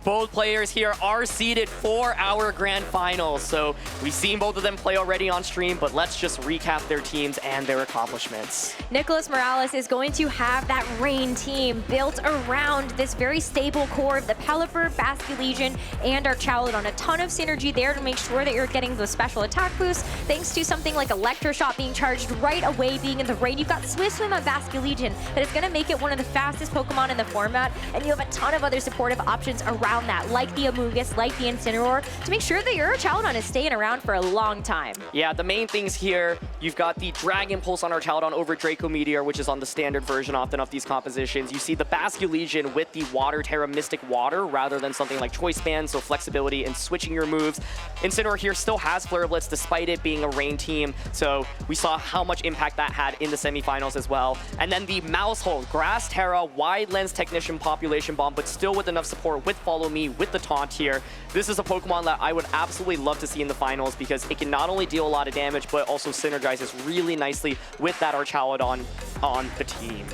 both players here are seeded for our grand finals. So we've seen both of them play already on stream, but let's just recap their teams and their accomplishments. Nicholas Morales is going to have that Rain team built around this very stable core of the Pelipper, Basculegion, and our Chowdon. A ton of synergy there to make sure that you're getting those special attack boosts, thanks to something like Electroshot being charged right away, being in the Rain. You've got Swift Swim on Basculegion that is going to make it one of the fastest Pokemon in the format, and you have a ton of other supportive options around that, like the Amoonguss, like the Incineroar, to make sure that your Chowdon is staying around for a long time. Yeah, the main things here, you've got the Dragon Pulse on our Chowdon over Draco Meteor, which is on the standard version often of these compositions. You see the Basculegion with the Water Terra Mystic Water rather than something like Choice Band, so flexibility in switching your moves. Incineroar here still has Flare Blitz despite it being a Rain team, so we saw how much impact that had in the semifinals as well. And then the Maushold, Grass Terra, Wide Lens Technician Population Bomb, but still with enough support with Follow Me, with the taunt here. This is a Pokemon that I would absolutely love to see in the finals because it can not only deal a lot of damage, but also synergizes really nicely with that Archaladon on the team.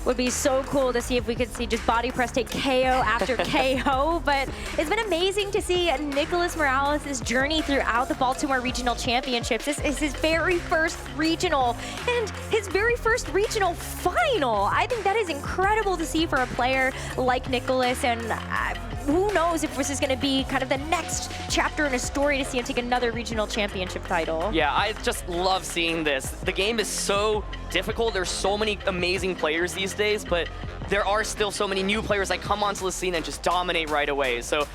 Would be so cool to see if we could see just Body Press take KO after KO, but it's been amazing to see Nicholas Morales' journey throughout the Baltimore Regional Championships. This is his very first regional and his very first regional final. I think that is incredible to see for a player like Nicholas, and who knows if this is going to be kind of the next chapter in a story to see him take another regional championship title. Yeah, I just love seeing this. The game is so difficult. There's so many amazing players these days, but there are still so many new players that come onto the scene and just dominate right away. So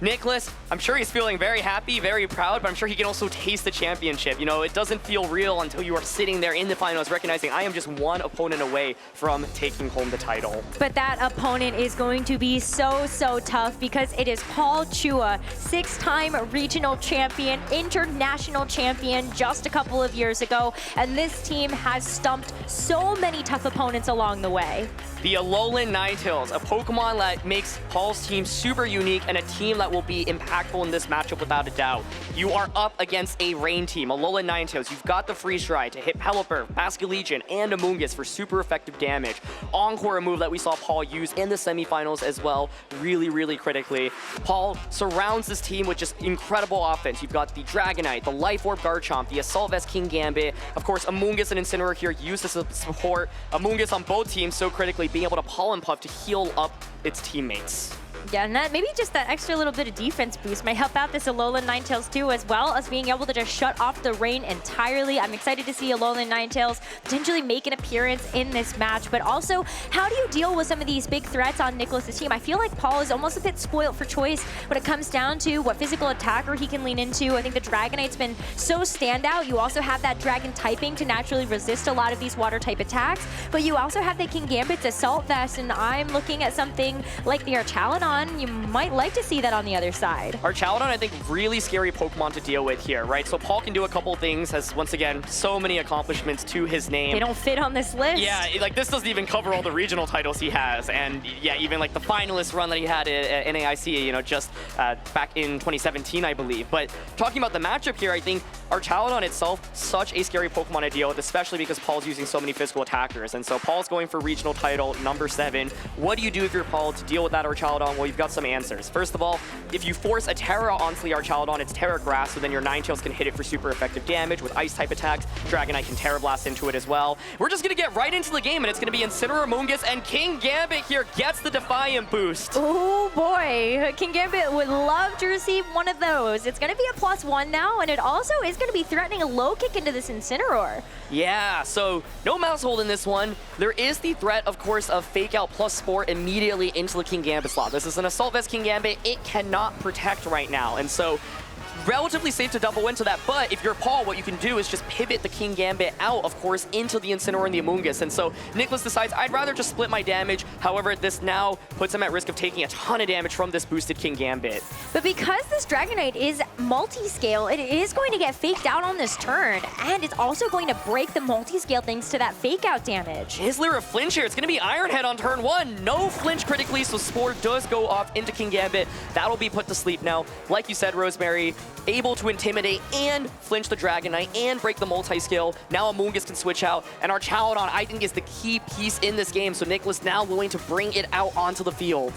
Nicholas, I'm sure he's feeling very happy, very proud, but I'm sure he can also taste the championship. You know, it doesn't feel real until you are sitting there in the finals recognizing I am just one opponent away from taking home the title. But that opponent is going to be so, so tough because it is Paul Chua, 6-time regional champion, international champion just a couple of years ago, and this team has stumped so many tough opponents along the way. The Alolan Ninetales, a Pokemon that makes Paul's team super unique and a team that will be impactful in this matchup without a doubt. You are up against a Rain team, Alolan Ninetales. You've got the Freeze Dry to hit Pelipper, Basculegion, and Amoonguss for super effective damage. Encore, a move that we saw Paul use in the semifinals as well, really, really critically. Paul surrounds this team with just incredible offense. You've got the Dragonite, the Life Orb Garchomp, the Assault Vest Kingambit. Of course, Amoonguss and Incineroar here used to support Amoonguss on both teams so critically, being able to Pollen Puff to heal up its teammates. Yeah, and that maybe just that extra little bit of defense boost might help out this Alolan Ninetales too, as well as being able to just shut off the Rain entirely. I'm excited to see Alolan Ninetales potentially make an appearance in this match, but also, how do you deal with some of these big threats on Nicholas' team? I feel like Paul is almost a bit spoiled for choice when it comes down to what physical attacker he can lean into. I think the Dragonite's been so standout. You also have that Dragon typing to naturally resist a lot of these water type attacks, but you also have the Kingambit's Assault Vest, and I'm looking at something like the Archaladon. You might like to see that on the other side. Archaladon, I think, really scary Pokemon to deal with here, right? So Paul can do a couple things, has, once again, so many accomplishments to his name. They don't fit on this list. Yeah, like this doesn't even cover all the regional titles he has. And yeah, even like the finalist run that he had at NAIC, you know, just back in 2017, I believe. But talking about the matchup here, I think Archaladon itself, such a scary Pokemon to deal with, especially because Paul's using so many physical attackers. And so Paul's going for regional title number 7. What do you do if you're Paul to deal with that Archaladon? Well, you've got some answers. First of all, if you force a Terra onto the Archaladon, it's Terra Grass, so then your Ninetales can hit it for super effective damage with Ice type attacks. Dragonite can Terra Blast into it as well. We're just going to get right into the game, and it's going to be Incineroar, Amoonguss, and Kingambit here gets the Defiant boost. Oh boy, Kingambit would love to receive one of those. It's going to be a +1 now, and it also is going to be threatening a low kick into this Incineroar. Yeah, so no Maushold in this one. There is the threat, of course, of Fake Out plus Sport immediately into the Kingambit slot. This is an Assault Vest Kingambit. It cannot protect right now, and so relatively safe to double into that, but if you're Paul, what you can do is just pivot the Kingambit out, of course, into the Incineroar and the Amoonguss. And so Nicholas decides, I'd rather just split my damage. However, this now puts him at risk of taking a ton of damage from this boosted Kingambit. But because this Dragonite is multi-scale, it is going to get faked out on this turn, and it's also going to break the multi-scale thanks to that fake out damage. Is there a flinch here? It's going to be Iron Head on turn 1. No flinch critically, so Spore does go off into Kingambit. That'll be put to sleep now. Like you said, Rosemary, able to intimidate and flinch the Dragonite and break the multi-scale. Now Amoonguss can switch out, and our Chowdon, I think, is the key piece in this game, so Nicholas now willing to bring it out onto the field.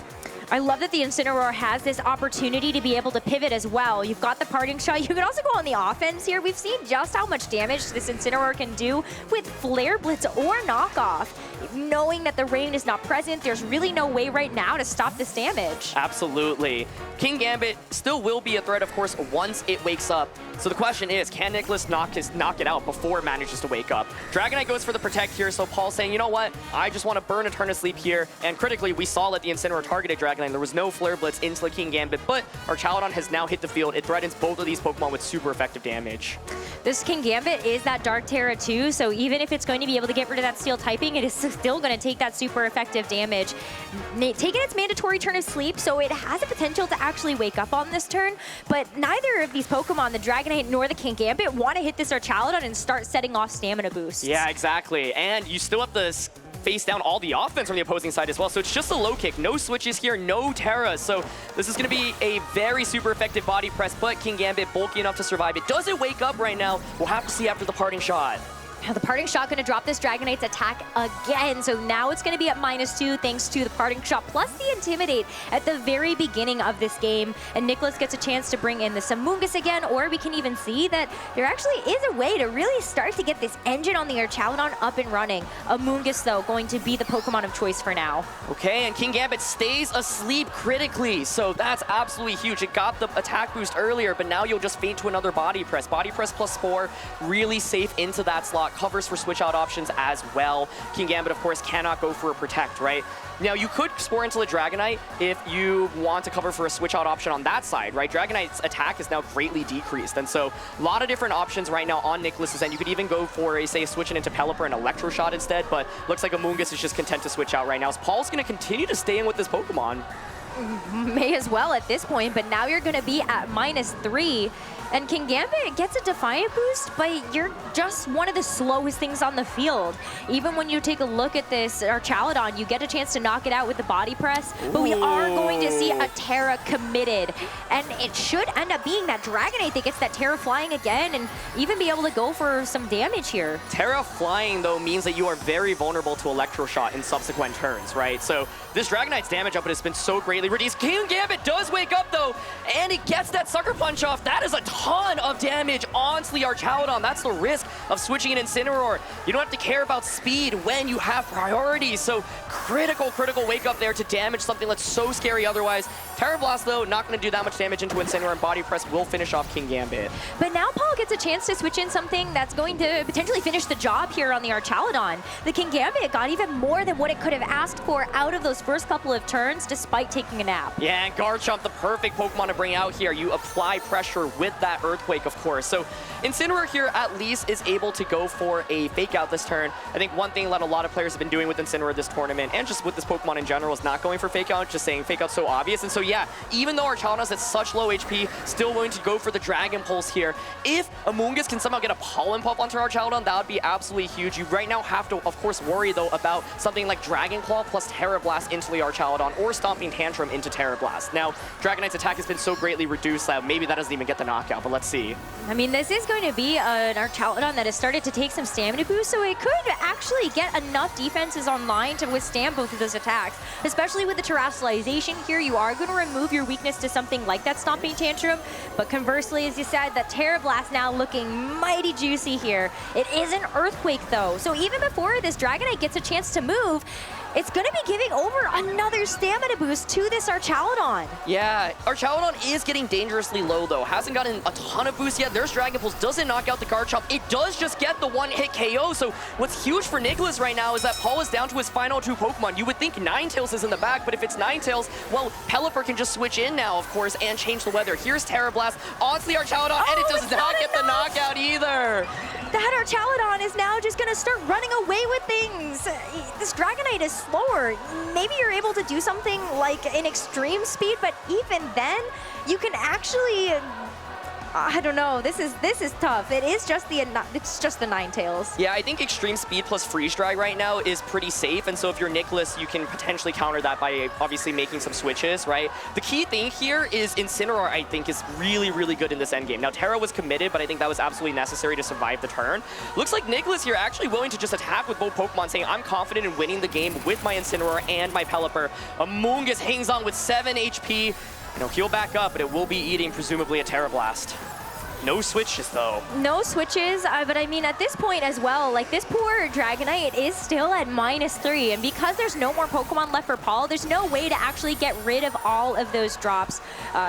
I love that the Incineroar has this opportunity to be able to pivot as well. You've got the parting shot. You can also go on the offense here. We've seen just how much damage this Incineroar can do with Flare Blitz or Knockoff. Knowing that the rain is not present, there's really no way right now to stop this damage. Absolutely. King Gambit still will be a threat, of course, once it wakes up. So the question is, can Nicholas knock it out before it manages to wake up? Dragonite goes for the protect here, so Paul's saying, you know what? I just want to burn Eternal Sleep here. And critically, we saw that the Incineroar targeted Dragonite. There was no Flare Blitz into the King Gambit, but our Chaladon has now hit the field. It threatens both of these Pokemon with super effective damage. This King Gambit is that Dark Terra too, so even if it's going to be able to get rid of that Steel typing, it is still going to take that super effective damage. Taking its mandatory turn of sleep, so it has the potential to actually wake up on this turn, but neither of these Pokemon, the Dragonite nor the King Gambit, want to hit this Archaladon and start setting off stamina boosts. Yeah, exactly. And you still have to face down all the offense from the opposing side as well. So it's just a low kick. No switches here, no Terra. So this is going to be a very super effective body press, but King Gambit bulky enough to survive it. Does it wake up right now? We'll have to see after the parting shot. Now the parting shot going to drop this Dragonite's attack again, so now it's going to be at -2 thanks to the parting shot plus the Intimidate at the very beginning of this game. And Nicholas gets a chance to bring in the Samungus again, or we can even see that there actually is a way to really start to get this engine on the Archaladon up and running. Amoonguss, though, going to be the Pokemon of choice for now. Okay, and King Gambit stays asleep critically, so that's absolutely huge. It got the attack boost earlier, but now you'll just faint to another body press. Body press plus Spore, really safe into that slot. Covers for switch out options as well. King Gambit, of course, cannot go for a protect, right? Now, you could Spore into the Dragonite if you want to cover for a switch out option on that side, right? Dragonite's attack is now greatly decreased, and so a lot of different options right now on Nicholas's end. You could even go for, say, switching into Pelipper and Electro Shot instead, but looks like Amoonguss is just content to switch out right now. So Paul's going to continue to stay in with this Pokemon. May as well at this point, but now you're going to be at -3. And King Gambit gets a Defiant boost, but you're just one of the slowest things on the field. Even when you take a look at this Archaladon, you get a chance to knock it out with the body press, but we are going to see a Terra committed. And it should end up being that Dragonite that gets that Terra flying again and even be able to go for some damage here. Terra flying, though, means that you are very vulnerable to Electro Shot in subsequent turns, right? So this Dragonite's damage output has been so greatly reduced. King Gambit does wake up, though, and he gets that Sucker Punch off. That is a ton of damage onto the Archaladon. That's the risk of switching an Incineroar. You don't have to care about speed when you have priorities. So critical wake up there to damage something that's so scary otherwise. Terra Blast, though, not going to do that much damage into Incineroar, and Body Press will finish off King Gambit. But now Paul gets a chance to switch in something that's going to potentially finish the job here on the Archaladon. The King Gambit got even more than what it could have asked for out of those first couple of turns despite taking a nap. Yeah, and Garchomp, the perfect Pokemon to bring out here. You apply pressure with that Earthquake, of course. So Incineroar here at least is able to go for a Fake Out this turn. I think one thing that a lot of players have been doing with Incineroar this tournament, and just with this Pokemon in general, is not going for Fake Out, just saying Fake Out's so obvious. And so yeah, even though Archaladon's at such low HP, still willing to go for the Dragon Pulse here. If Amoonguss can somehow get a Pollen Puff onto Archaladon, that would be absolutely huge. You right now have to, of course, worry though about something like Dragon Claw plus Terra Blast into the Archaladon, or Stomping Tantrum into Terra Blast. Now, Dragonite's attack has been so greatly reduced that maybe that doesn't even get the knockout, but let's see. I mean, this is going to be an Archaladon that has started to take some stamina boost, so it could actually get enough defenses online to withstand both of those attacks. Especially with the Terastallization here, you are going to remove your weakness to something like that Stomping Tantrum, but conversely, as you said, that Terra Blast now looking mighty juicy here. It is an Earthquake, though, so even before this Dragonite gets a chance to move, it's going to be giving over another stamina boost to this Archaladon. Yeah, Archaladon is getting dangerously low, though. Hasn't gotten a ton of boost yet. There's Dragon Pulse. Doesn't knock out the Garchomp. It does just get the one-hit KO. So what's huge for Nicholas right now is that Paul is down to his final two Pokemon. You would think Ninetales is in the back, but if it's Ninetales, well, Pelipper can just switch in now, of course, and change the weather. Here's Terra Blast onto the Archaladon, and it does not get the knockout either. That Archaladon is now just going to start running away with things. This Dragonite is slower. Maybe you're able to do something like an extreme speed, but even then, you can actually I don't know. This is tough. It's just the Ninetales. Yeah, I think extreme speed plus freeze dry right now is pretty safe, and so if you're Nicholas, you can potentially counter that by obviously making some switches, right? The key thing here is Incineroar, I think, is really, really good in this endgame. Now, Terra was committed, but I think that was absolutely necessary to survive the turn. Looks like Nicholas here actually willing to just attack with both Pokemon, saying, I'm confident in winning the game with my Incineroar and my Pelipper. Amoonguss hangs on with 7 HP. He'll back up, but it will be eating, presumably, a Terra Blast. No switches, though. No switches, but I mean, at this point as well, like, this poor Dragonite is still at -3, and because there's no more Pokemon left for Paul, there's no way to actually get rid of all of those drops.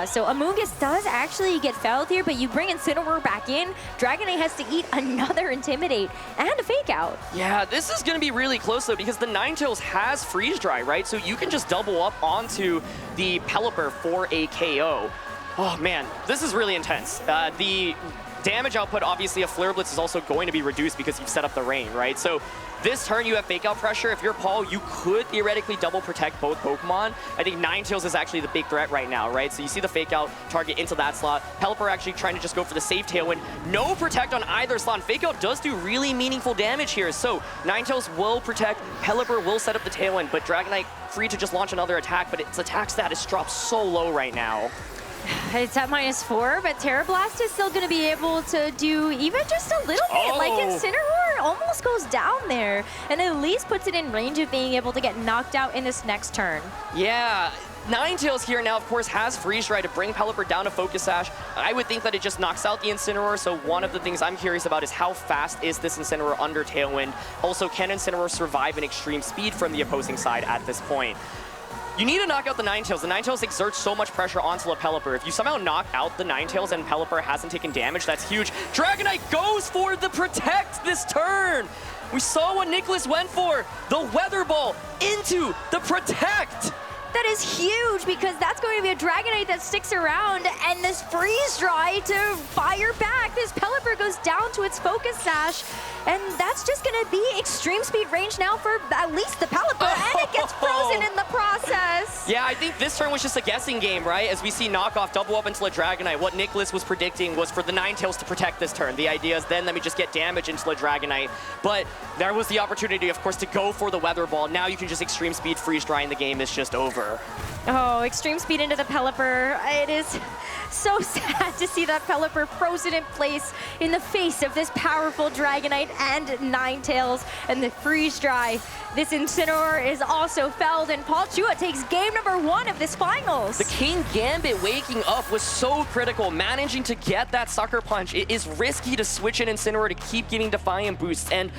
So Amoonguss does actually get fouled here, but you bring Incineroar back in, Dragonite has to eat another Intimidate and a Fake Out. Yeah, this is going to be really close, though, because the Ninetales has Freeze Dry, right? So you can just double up onto the Pelipper for a KO. Oh man, this is really intense. The damage output, obviously, of Flare Blitz is also going to be reduced because you've set up the rain, right? So this turn, you have Fake Out pressure. If you're Paul, you could theoretically double protect both Pokemon. I think Ninetales is actually the big threat right now, right? So you see the Fake Out target into that slot. Pelipper actually trying to just go for the safe Tailwind. No protect on either slot. And Fake Out does do really meaningful damage here. So Ninetales will protect, Pelipper will set up the Tailwind, but Dragonite free to just launch another attack, but its attack status drops so low right now. It's at -4, but Terra Blast is still going to be able to do even just a little bit. Like, Incineroar almost goes down there and at least puts it in range of being able to get knocked out in this next turn. Yeah. Ninetales here now, of course, has Freeze Dry to bring Pelipper down to Focus Sash. I would think that it just knocks out the Incineroar, so one of the things I'm curious about is how fast is this Incineroar under Tailwind? Also, can Incineroar survive an extreme speed from the opposing side at this point? You need to knock out the Ninetales. The Ninetales exert so much pressure onto a Pelipper. If you somehow knock out the Ninetales and Pelipper hasn't taken damage, that's huge. Dragonite goes for the Protect this turn. We saw what Nicholas went for. The Weather Ball into the Protect. That is huge because that's going to be a Dragonite that sticks around, and this Freeze Dry to fire back. This Pelipper goes down to its Focus Sash, and that's just going to be extreme speed range now for at least the Pelipper, and it gets frozen in the process. Yeah, I think this turn was just a guessing game, right? As we see knockoff double up into a Dragonite. What Nicholas was predicting was for the Ninetales to protect this turn. The idea is then let me just get damage into a Dragonite. But there was the opportunity, of course, to go for the Weather Ball. Now you can just extreme speed Freeze Dry and the game is just over. Oh, extreme speed into the Pelipper. It is so sad to see that Pelipper frozen in place in the face of this powerful Dragonite and Ninetales and the Freeze Dry. This Incineroar is also felled, and Paul Chua takes game number 1 of this finals. The King Gambit waking up was so critical, managing to get that Sucker Punch. It is risky to switch in Incineroar to keep getting Defiant boosts, and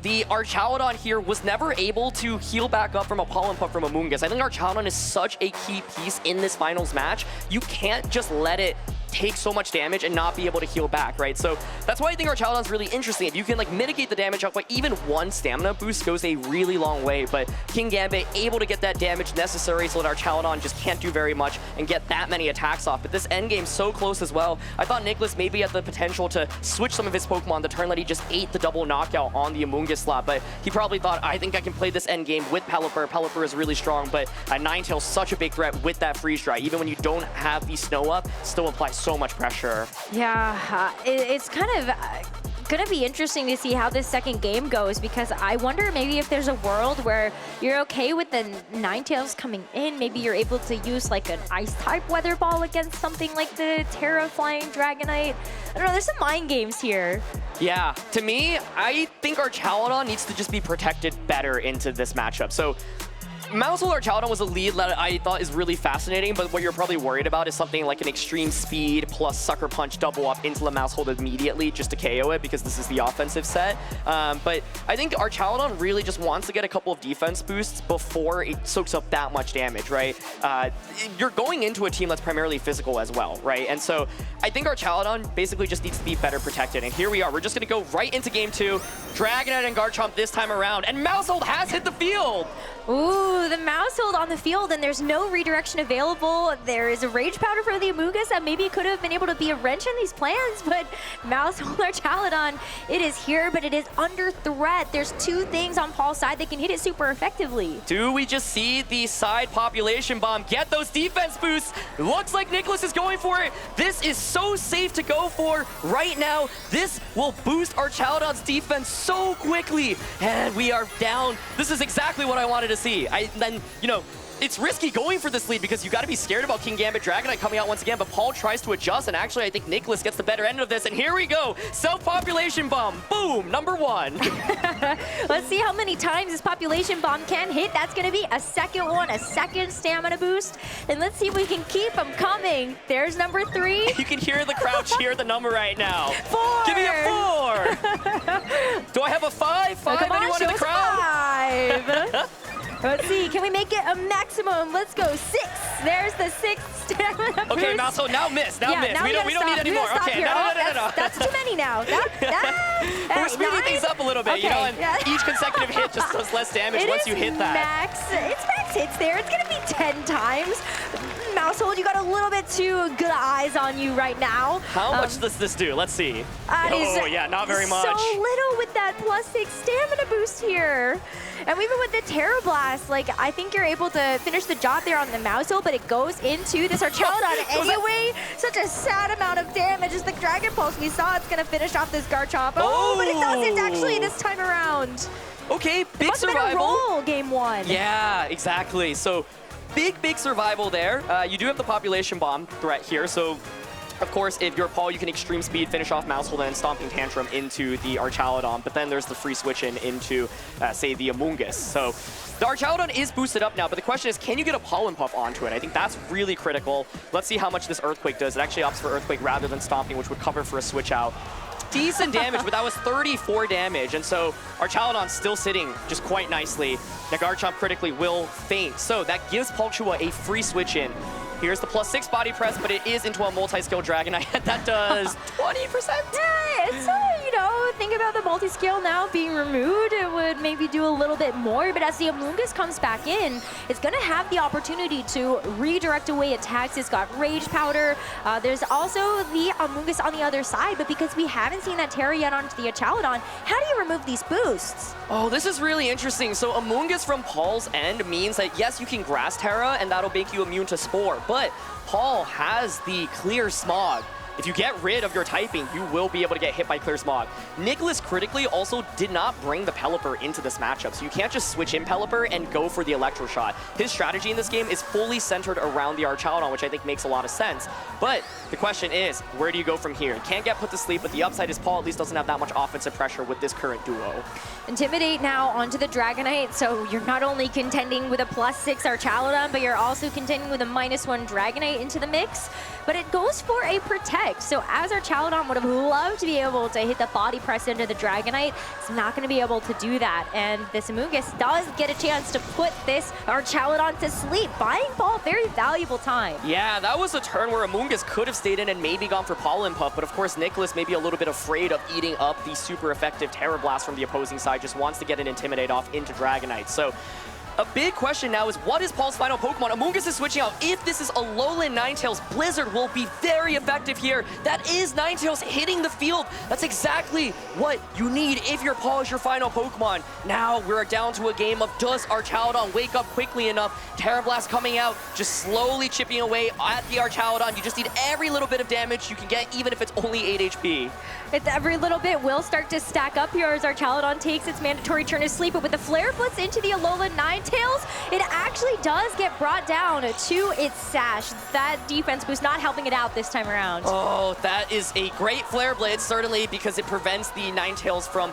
the Archaludon here was never able to heal back up from a Pollen Puff from Amoonguss. I think Archaludon is such a key piece in this finals match. You can't just let it take so much damage and not be able to heal back, right? So that's why I think Archaludon's really interesting. If you can like mitigate the damage output, even one stamina boost goes a really long way. But King Gambit able to get that damage necessary so that Archaludon just can't do very much and get that many attacks off. But this endgame so close as well. I thought Nicholas maybe had the potential to switch some of his Pokemon the turn that he just ate the double knockout on the Amoonguss slot, but he probably thought, I think I can play this endgame with Pelipper. Pelipper is really strong, but Ninetales such a big threat with that Freeze Dry. Even when you don't have the Snow Up, still applies so much pressure. Yeah, it's kind of going to be interesting to see how this second game goes, because I wonder maybe if there's a world where you're okay with the Ninetales coming in. Maybe you're able to use like an Ice-type Weather Ball against something like the Terra Flying Dragonite. I don't know, there's some mind games here. Yeah, to me, I think Archaludon needs to just be protected better into this matchup. So Maushold Archaludon was a lead that I thought is really fascinating, but what you're probably worried about is something like an extreme speed plus Sucker Punch double up into the Maushold immediately just to KO it, because this is the offensive set. But I think Archaludon really just wants to get a couple of defense boosts before it soaks up that much damage, right? You're going into a team that's primarily physical as well, right? And so I think Archaludon basically just needs to be better protected. And here we are. We're just going to go right into game 2. Dragonite and Garchomp this time around, and Maushold has hit the field. Ooh. Ooh, the mouse hold on the field, and there's no redirection available. There is a rage powder for the Amoonguss that maybe could have been able to be a wrench in these plans, but mouse hold Archaludon, it is here, but it is under threat. There's two things on Paul's side that can hit it super effectively. Do we just see the side population bomb get those defense boosts? Looks like Nicholas is going for it. This is so safe to go for right now. This will boost Archaludon's defense so quickly, and we are down. This is exactly what I wanted to see. It's risky going for this lead because you got to be scared about King Gambit Dragonite coming out once again, but Paul tries to adjust, and actually I think Nicholas gets the better end of this, and here we go. Self-population bomb, boom, number 1. Let's see how many times this population bomb can hit. That's going to be a second one, a second stamina boost, and let's see if we can keep them coming. There's number 3. You can hear the crowd cheer the number right now. 4. Give me a 4. Do I have a 5? 5? Come on, Anyone in the crowd? 5. Let's see, can we make it a maximum? Let's go 6. There's the 6th stamina boost. Okay, Mouse, now miss, now miss. Now we don't need any more. Okay, no. That's too many now. We're speeding things up a little bit, you know, and each consecutive hit just does less damage once you hit that. It's max hits there. It's gonna be 10 times. Mousehold, you got a little bit too good eyes on you right now. How much does this do? Let's see. Yeah, not very much. So little with that +6 stamina boost here. And even with the Terra Blast, like, I think you're able to finish the job there on the Mousehold, but it goes into this Archaludon anyway. Such a sad amount of damage as the Dragon Pulse. We saw it's gonna finish off this Garchomp. Oh, but it doesn't actually this time around. Okay, big survival. Must have been a roll, game 1. Yeah, exactly. So big survival there. You do have the population bomb threat here, so of course, if you're Paul, you can extreme speed, finish off Mousehold, and Stomping Tantrum into the Archaludon, but then there's the free switch in into, say, the Amoonguss. So the Archaludon is boosted up now, but the question is, can you get a Pollen Puff onto it? I think that's really critical. Let's see how much this Earthquake does. It actually opts for Earthquake rather than Stomping, which would cover for a switch out. Decent damage, but that was 34 damage, and so Archaludon's still sitting just quite nicely. The Garchomp critically will faint, so that gives Paul Chua a free switch in. Here's the +6 body press, but it is into a multi-skill Dragonite. That does 20%. Yeah, it's, think about the multi-skill now being removed. It would maybe do a little bit more, but as the Amoonguss comes back in, it's going to have the opportunity to redirect away attacks. It's got Rage Powder. There's also the Amoonguss on the other side, but because we haven't seen that Terra yet onto the Archaludon, how do you remove these boosts? Oh, this is really interesting. So Amoonguss from Paul's end means that, yes, you can Grass Terra, and that'll make you immune to Spore, but Paul has the Clear Smog. If you get rid of your typing, you will be able to get hit by Clear Smog. Nicholas critically also did not bring the Pelipper into this matchup, so you can't just switch in Pelipper and go for the Electro Shot. His strategy in this game is fully centered around the Archaludon, which I think makes a lot of sense. But the question is, where do you go from here? You can't get put to sleep, but the upside is Paul at least doesn't have that much offensive pressure with this current duo. Intimidate now onto the Dragonite, so you're not only contending with a +6 Archaludon, but you're also contending with a -1 Dragonite into the mix. But it goes for a Protect, so as Archaludon would have loved to be able to hit the body press into the Dragonite, it's not going to be able to do that. And this Amoonguss does get a chance to put this Archaludon to sleep, buying Paul very valuable time. Yeah, that was a turn where Amoonguss could have stayed in and maybe gone for Pollen Puff, but of course Nicholas may be a little bit afraid of eating up the super effective Terra Blast from the opposing side, just wants to get an Intimidate off into Dragonite. So a big question now is, what is Paul's final Pokemon? Amoonguss is switching out. If this is Alolan Ninetales, Blizzard will be very effective here. That is Ninetales hitting the field. That's exactly what you need if your Paul is your final Pokemon. Now we're down to a game of, does Archaludon wake up quickly enough? Terra Blast coming out, just slowly chipping away at the Archaludon. You just need every little bit of damage you can get, even if it's only 8 HP. It's every little bit will start to stack up here as Archaludon takes its mandatory turn to sleep, but with the Flare Blitz into the Alolan Ninetales, it actually does get brought down to its Sash. That defense boost not helping it out this time around. Oh, that is a great Flare Blitz, certainly, because it prevents the Ninetales from,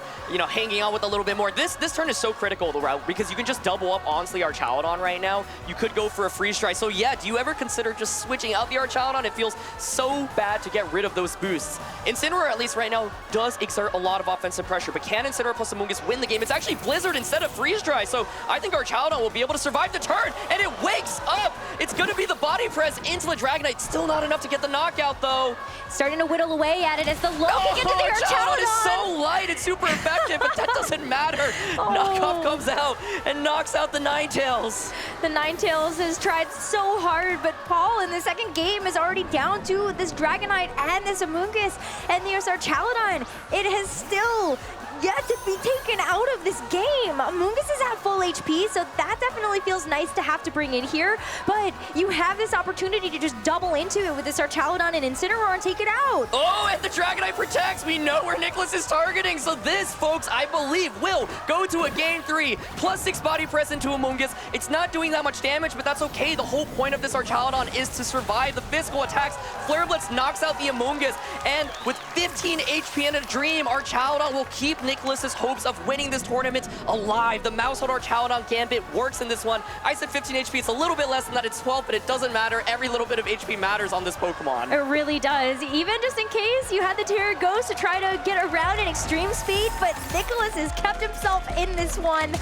hanging on with a little bit more. This turn is so critical, the route, because you can just double up onto the Archaludon right now. You could go for a Freeze Dry. So yeah, do you ever consider just switching out the Archaludon? It feels so bad to get rid of those boosts. Incineroar, at least right now, does exert a lot of offensive pressure, but can Incineroar plus Amoonguss win the game? It's actually Blizzard instead of Freeze Dry, so I think Archaludon will be able to survive the turn, and it wakes up! It's gonna be the body press into the Dragonite. Still not enough to get the knockout, though. Starting to whittle away at it as the low kick into the Archaludon. Is so light and super effective, but that doesn't doesn't matter. Knockoff comes out and knocks out the Ninetales. The Ninetales has tried so hard, but Paul in the second game is already down to this Dragonite and this Amoonguss, and there's our Chaladon. It has still yet to be taken out of this game. Amoonguss is at full HP, so that definitely feels nice to have to bring in here, but you have this opportunity to just double into it with this Archaladon and Incineroar and take it out. Oh, and the Dragonite protects. We know where Nicholas is targeting, so this, folks, I believe will go to a game 3, +6 body press into Amoonguss. It's not doing that much damage, but that's okay. The whole point of this Archaladon is to survive the physical attacks. Flare Blitz knocks out the Amoonguss, and with 15 HP and a dream, Archaladon will keep Nicholas's hopes of winning this tournament alive. The Mousehold Archaladon Gambit works in this one. I said 15 HP. It's a little bit less than that. It's 12, but it doesn't matter. Every little bit of HP matters on this Pokemon. It really does. Even just in case you had the Terra Ghost to try to get around in extreme speed, but Nicholas has kept himself in this one.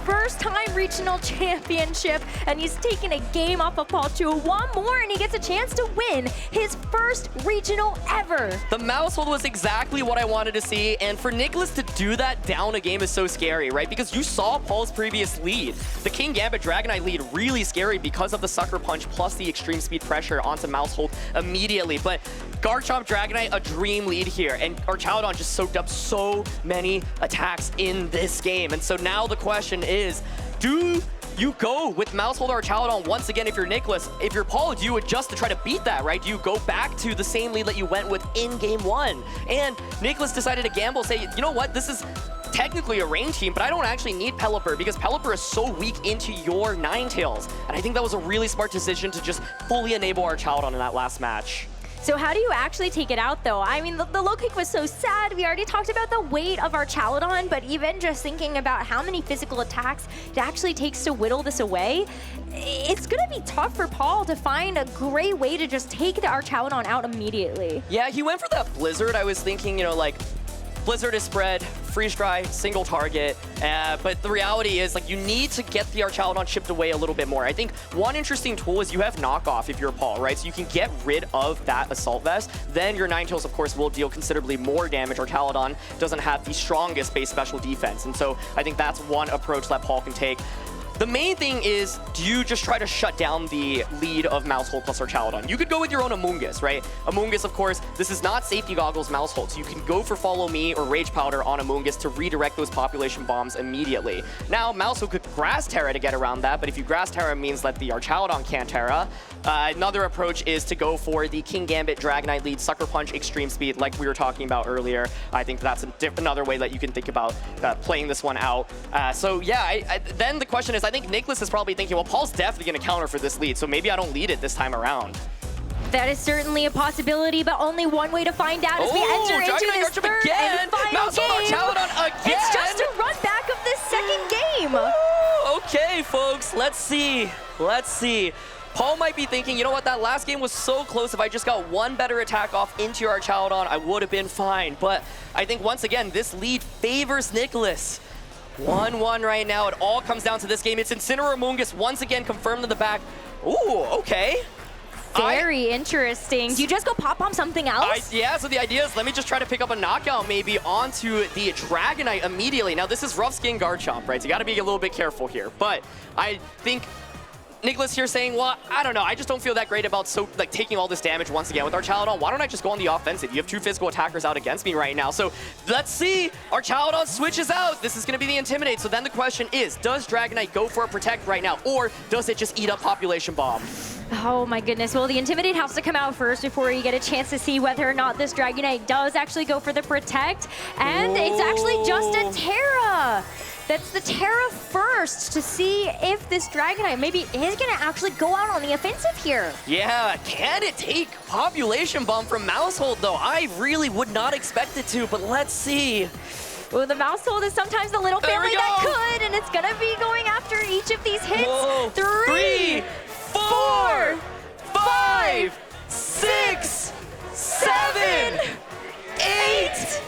First time regional championship, and he's taken a game off of Paul Chua. One more, and he gets a chance to win his first regional ever. The Mousehold was exactly what I wanted to see, and for Nicholas to do that down a game is so scary, right? Because you saw Paul's previous lead. The King Gambit Dragonite lead really scary because of the Sucker Punch plus the extreme speed pressure onto Mousehold immediately. But Garchomp Dragonite, a dream lead here, and Archaladon just soaked up so many attacks in this game. And so now the question is, do you go with Mousehold Archaladon once again if you're Nicholas? If you're Paul, do you adjust to try to beat that, right? Do you go back to the same lead that you went with in game 1? And Nicholas decided to gamble, say, you know what, this is technically a rain team, but I don't actually need Pelipper because Pelipper is so weak into your Ninetales. And I think that was a really smart decision to just fully enable Archaladon in that last match. So how do you actually take it out, though? I mean, the low kick was so sad. We already talked about the weight of our Chaladon, but even just thinking about how many physical attacks it actually takes to whittle this away, it's going to be tough for Paul to find a great way to just take our Chaladon out immediately. Yeah, he went for that Blizzard. I was thinking, you know, like, Blizzard is spread, freeze dry, single target, but the reality is, like, you need to get the Archaladon chipped away a little bit more. I think one interesting tool is you have knockoff if you're Paul, right? So you can get rid of that Assault Vest. Then your Ninetales, of course, will deal considerably more damage. Archaladon doesn't have the strongest base special defense, and so I think that's one approach that Paul can take. The main thing is, do you just try to shut down the lead of Mousehold plus Archaladon? You could go with your own Amoonguss, right? Amoonguss, of course, this is not Safety Goggles Mousehold, so you can go for Follow Me or Rage Powder on Amoonguss to redirect those population bombs immediately. Now, Mousehold could Grass Terra to get around that, but if you Grass Terra, it means that the Archaladon can't Terra. Another approach is to go for the King Gambit Dragonite lead, Sucker Punch, Extreme Speed, like we were talking about earlier. I think that's another way that you can think about playing this one out. So yeah, then the question is, I think Nicholas is probably thinking, well, Paul's definitely going to counter for this lead, so maybe I don't lead it this time around. That is certainly a possibility, but only one way to find out as we enter into this third and final game. Again. It's just a run back of this second game. Ooh, okay, folks, let's see. Let's see. Paul might be thinking, you know what, that last game was so close. If I just got one better attack off into your Archaladon, I would have been fine. But I think, once again, this lead favors Nicholas. 1-1 right now. It all comes down to this game. It's Incineroar Amoonguss once again confirmed in the back. Ooh, okay. Very interesting. Do you just go pop on something else? Yeah, so the idea is let me just try to pick up a knockout maybe onto the Dragonite immediately. Now, this is rough skin Garchomp, right? So you got to be a little bit careful here. But I think Nicholas here saying, well, I don't know, I just don't feel that great about taking all this damage once again with Archaladon. Why don't I just go on the offensive? You have two physical attackers out against me right now. So let's see. Archaladon switches out. This is going to be the Intimidate. So then the question is, does Dragonite go for a Protect right now, or does it just eat up Population Bomb? Oh my goodness. Well, the Intimidate has to come out first before you get a chance to see whether or not this Dragonite does actually go for the Protect. And it's actually just a Terra. That's the Terra first to see if this Dragonite maybe is going to actually go out on the offensive here. Yeah, can it take Population Bomb from Mousehold, though? I really would not expect it to, but let's see. Well, the Mousehold is sometimes the little family that could, and it's going to be going after each of these hits. Whoa. 3, 4, 5, 6, 7, 8,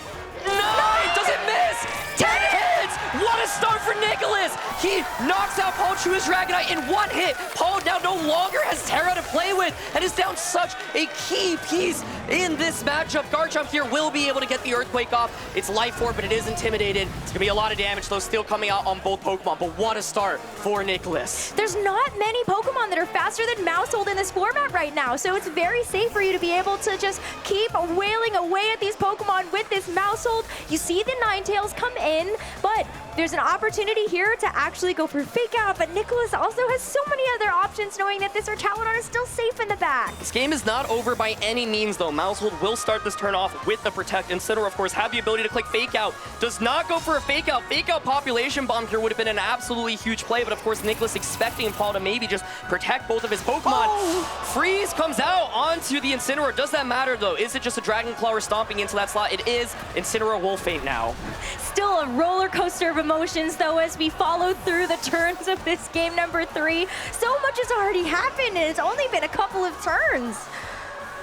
9. Does it miss? 10 hits! What a start for Nicholas! He knocks out Paul Chua's Dragonite in one hit. Paul now no longer has Terra to play with and is down such a key piece in this matchup. Garchomp here will be able to get the Earthquake off. It's Life Orb, but it is intimidated. It's gonna be a lot of damage, though, still coming out on both Pokemon, but what a start for Nicholas. There's not many Pokemon that are faster than Maushold in this format right now, so it's very safe for you to be able to just keep wailing away at these Pokemon with this Maushold. You see the Ninetales come in, but there's an opportunity here to actually go for Fake Out, but Nicholas also has so many other options, knowing that this Archaludon is still safe in the back. This game is not over by any means, though. Maushold will start this turn off with the Protect. Incineroar, of course, have the ability to click Fake Out. Does not go for a Fake Out. Fake Out Population Bomb here would have been an absolutely huge play, but of course, Nicholas expecting Paul to maybe just protect both of his Pokemon. Oh. Freeze comes out onto the Incineroar. Does that matter, though? Is it just a Dragon Claw or stomping into that slot? It is. Incineroar will faint now. Still a roller coaster of emotions, though, as we follow through the turns of this game number 3. So much has already happened, and it's only been a couple of turns.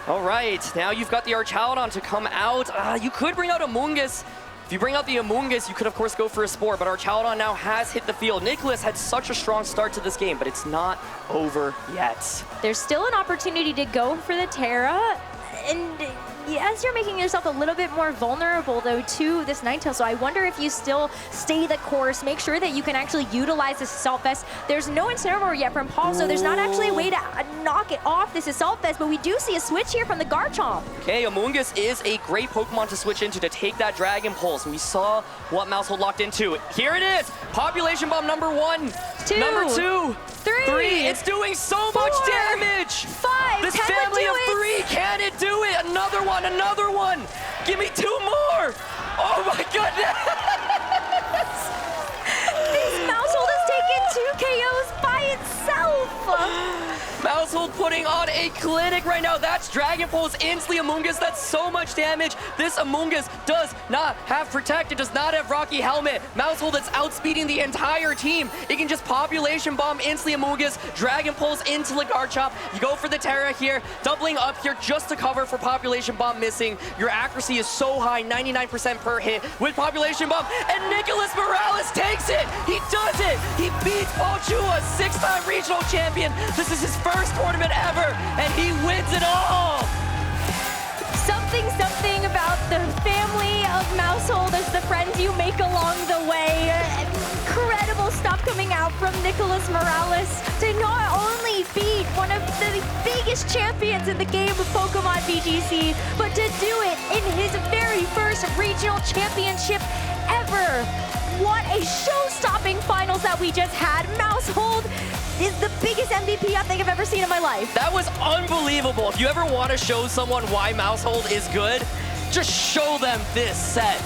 All right, now you've got the Archaludon to come out. You could bring out Amoonguss. If you bring out the Amoonguss, you could, of course, go for a Spore, but Archaludon now has hit the field. Nicholas had such a strong start to this game, but it's not over yet. There's still an opportunity to go for the Terra, and yes, you're making yourself a little bit more vulnerable, though, to this Ninetale, so I wonder if you still stay the course, make sure that you can actually utilize this Assault Vest. There's no Incineroar yet from Paul, so there's not actually a way to knock it off this Assault Vest, but we do see a switch here from the Garchomp. Okay, Amoonguss is a great Pokemon to switch into to take that Dragon Pulse. We saw what Maushold locked into. Here it is! Population Bomb number 1, number 2, 3. It's doing so much damage! 5, this family of 3, can it do it? Another one! Give me 2 more! Oh my goodness! This Maushold has taken 2 KOs by itself! Maushold putting on a clinic right now. That's Dragon Pulse instantly Amoonguss. That's so much damage. This Amoonguss does not have Protect. It does not have Rocky Helmet. Maushold that's outspeeding the entire team. It can just Population Bomb instantly Amoonguss, Dragon Pulse into the Garchomp. You go for the Terra here, doubling up here just to cover for Population Bomb missing. Your accuracy is so high, 99% per hit with Population Bomb, and Nicholas Morales takes it. He does it. He beats Paul Chua, 6-time regional champion. This is his first tournament ever, and he wins it all. Something about the family of Maushold as the friends you make along the way. Incredible stuff coming out from Nicholas Morales to not only beat one of the biggest champions in the game of Pokemon VGC, but to do it in his very first regional championship ever. What a show-stopping finals that we just had. Maushold is the biggest MVP I think I've ever seen in my life. That was unbelievable. If you ever want to show someone why Maushold is good, just show them this set.